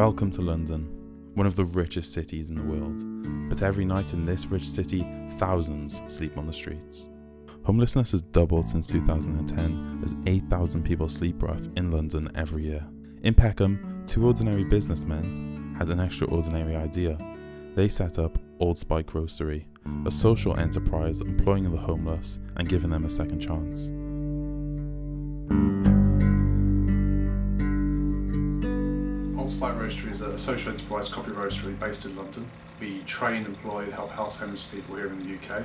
Welcome to London, one of the richest cities in the world. But every night in this rich city, thousands sleep on the streets. Homelessness has doubled since 2010 as 8,000 people sleep rough in London every year. In Peckham, two ordinary businessmen had an extraordinary idea. They set up Old Spike Grocery, a social enterprise employing the homeless and giving them a second chance. Old Spike Roastery is a social enterprise coffee roastery based in London. We train, employ and help house homeless people here in the UK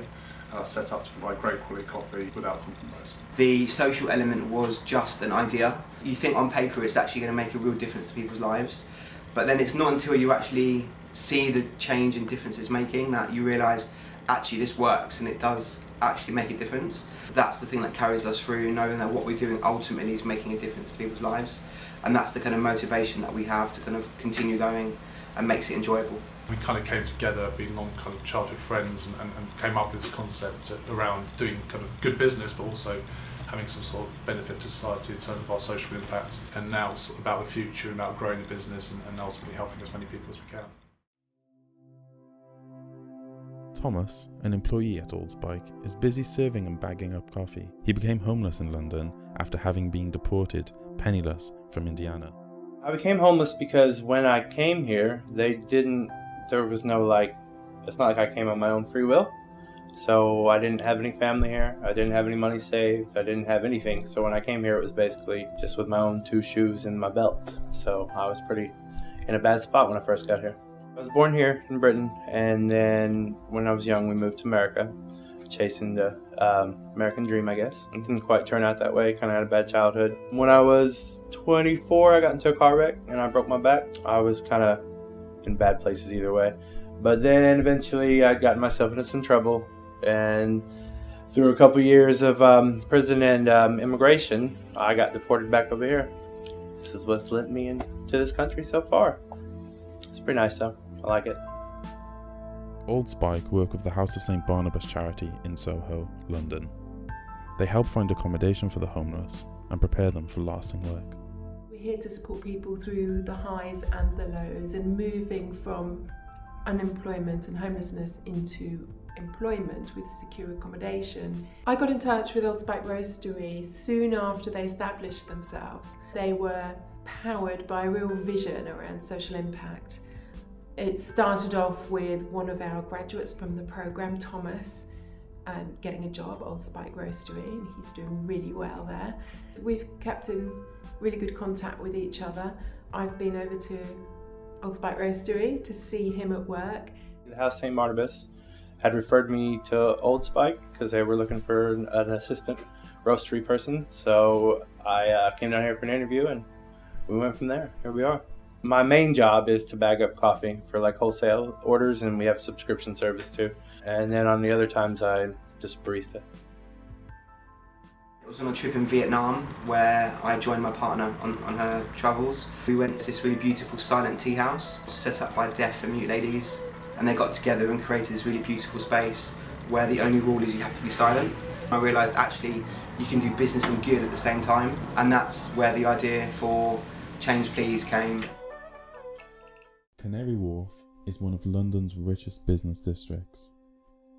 and are set up to provide great quality coffee without compromise. The social element was just an idea. You think on paper it's actually going to make a real difference to people's lives, but then it's not until you actually see the change and difference it's making that you realise actually this works and it does actually make a difference. That's the thing that carries us through, knowing that what we're doing ultimately is making a difference to people's lives, and that's the kind of motivation that we have to kind of continue going and makes it enjoyable. We kind of came together, being long kind of childhood friends, and came up with this concept around doing kind of good business, but also having some sort of benefit to society in terms of our social impact. And now it's sort of about the future, about growing the business, and ultimately helping as many people as we can. Thomas, an employee at Old Spike, is busy serving and bagging up coffee. He became homeless in London after having been deported, penniless, from Indiana. I became homeless because when I came here, there was no it's not like I came on my own free will. So I didn't have any family here, I didn't have any money saved, I didn't have anything. So when I came here, it was basically just with my own two shoes and my belt. So I was pretty in a bad spot when I first got here. I was born here in Britain, and then when I was young, we moved to America, chasing the American dream, I guess. It didn't quite turn out that way, kind of had a bad childhood. When I was 24, I got into a car wreck and I broke my back. I was kind of in bad places either way. But then eventually I got myself into some trouble, and through a couple years of prison and immigration, I got deported back over here. This is what's led me into this country so far. It's pretty nice though, I like it. Old Spike work with the House of St Barnabas charity in Soho, London. They help find accommodation for the homeless and prepare them for lasting work. We're here to support people through the highs and the lows and moving from unemployment and homelessness into employment with secure accommodation. I got in touch with Old Spike Roastery soon after they established themselves. They were powered by a real vision around social impact. It started off with one of our graduates from the programme, Thomas, getting a job at Old Spike Roastery, and he's doing really well there. We've kept in really good contact with each other. I've been over to Old Spike Roastery to see him at work. The House St. Barnabas had referred me to Old Spike because they were looking for an assistant roastery person. So I came down here for an interview and we went from there. Here we are. My main job is to bag up coffee for wholesale orders, and we have subscription service too. And then on the other times I just barista. I was on a trip in Vietnam where I joined my partner on her travels. We went to this really beautiful silent tea house set up by deaf and mute ladies, and they got together and created this really beautiful space where the only rule is you have to be silent. I realised actually you can do business and good at the same time, and that's where the idea for Change Please came. Canary Wharf is one of London's richest business districts.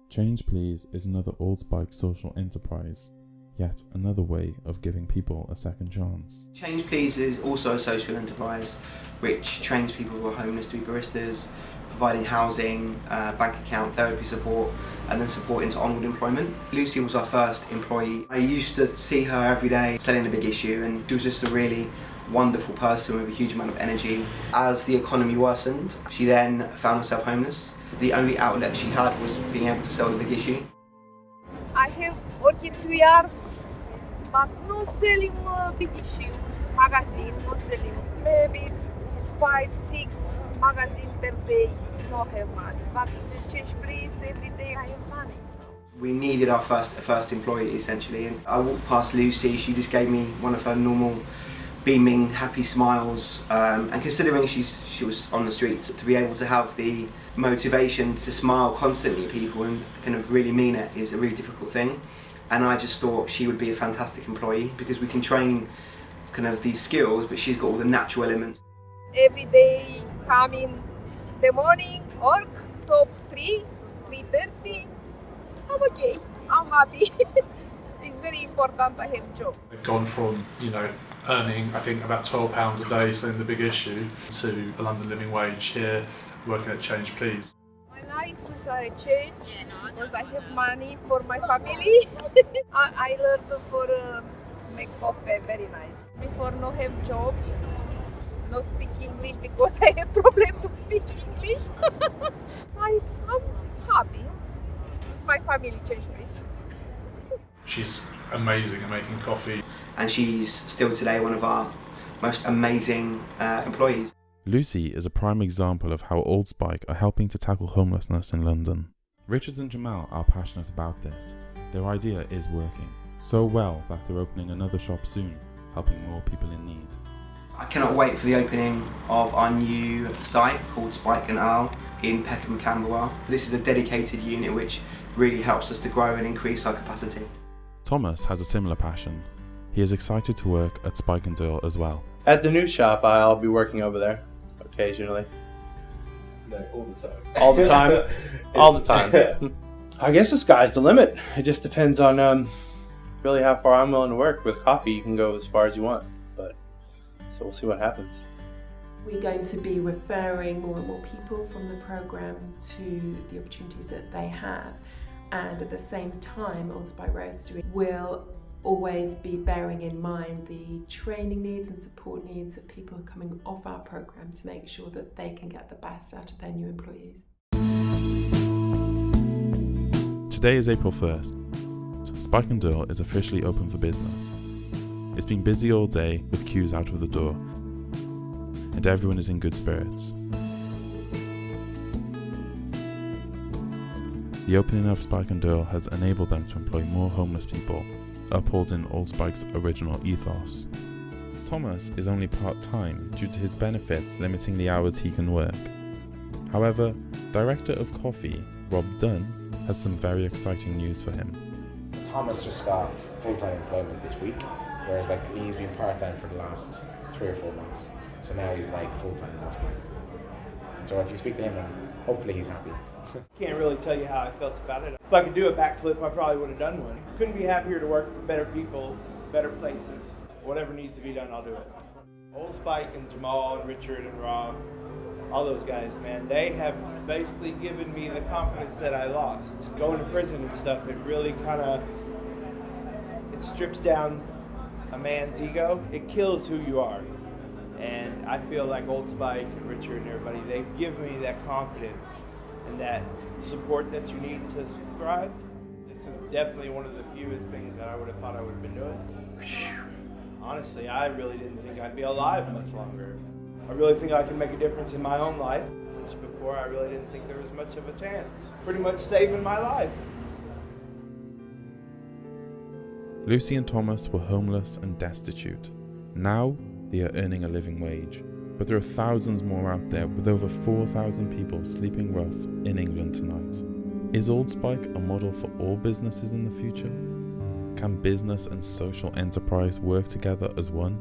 Change Please is another Old Spike social enterprise, yet another way of giving people a second chance. Change Please is also a social enterprise which trains people who are homeless to be baristas, providing housing, bank account, therapy support, and then support into onward employment. Lucy was our first employee. I used to see her every day selling the big issue, and she was just a really wonderful person with a huge amount of energy. As the economy worsened, she then found herself homeless. The only outlet she had was being able to sell the big issue. I have worked 2 years, but no selling big issue magazine, no selling. Maybe 5-6 magazine per day, no have money. But the Change Please, every day I have money. We needed our first employee essentially, and I walked past Lucy. She just gave me one of her normal beaming, happy smiles, and considering she was on the streets, to be able to have the motivation to smile constantly at people and kind of really mean it is a really difficult thing. And I just thought she would be a fantastic employee because we can train kind of these skills, but she's got all the natural elements. Every day come in the morning, work, top 3:30. I'm okay. I'm happy. It's very important I have job. They've gone from, earning, I think, about £12 a day, so in the big issue, to a London living wage here, working at Change Please. My life was a change because I have money for my family. I learned for make coffee very nice. Before no have job, no speak English because I have problem to speak English. I'm happy. It's my family Change Please. She's amazing at making coffee. And she's still today one of our most amazing employees. Lucy is a prime example of how Old Spike are helping to tackle homelessness in London. Richards and Jamal are passionate about this. Their idea is working so well that they're opening another shop soon, helping more people in need. I cannot wait for the opening of our new site called Spike and Earl in Peckham, Camberwell. This is a dedicated unit which really helps us to grow and increase our capacity. Thomas has a similar passion. He is excited to work at Spike and Earl as well. At the new shop, I'll be working over there occasionally. No, all the time. All the time. All the time. I guess the sky's the limit. It just depends on really how far I'm willing to work. With coffee, you can go as far as you want. So we'll see what happens. We're going to be referring more and more people from the programme to the opportunities that they have. And at the same time, Old Spike Roastery will always be bearing in mind the training needs and support needs of people coming off our programme to make sure that they can get the best out of their new employees. Today is April 1st. Spike and Earl is officially open for business. It's been busy all day with queues out of the door, and everyone is in good spirits. The opening of Spike and Earl has enabled them to employ more homeless people, upholding Old Spike's original ethos. Thomas is only part-time due to his benefits limiting the hours he can work. However, Director of Coffee, Rob Dunn, has some very exciting news for him. Thomas just got full-time employment this week, whereas he's been part-time for the last 3 or 4 months. So now he's full-time most month. So if you speak to him, then hopefully he's happy. Can't really tell you how I felt about it. If I could do a backflip, I probably would have done one. Couldn't be happier to work for better people, better places. Whatever needs to be done, I'll do it. Old Spike and Jamal and Richard and Rob, all those guys, man, they have basically given me the confidence that I lost. Going to prison and stuff, it really it strips down a man's ego. It kills who you are. And I feel like Old Spike and Richard and everybody, they've given me that confidence and that support that you need to thrive. This is definitely one of the fewest things that I would have thought I would have been doing. Honestly, I really didn't think I'd be alive much longer. I really think I can make a difference in my own life, which before I really didn't think there was much of a chance. Pretty much saving my life. Lucy and Thomas were homeless and destitute. Now they are earning a living wage. But there are thousands more out there, with over 4,000 people sleeping rough in England tonight. Is Old Spike a model for all businesses in the future? Can business and social enterprise work together as one?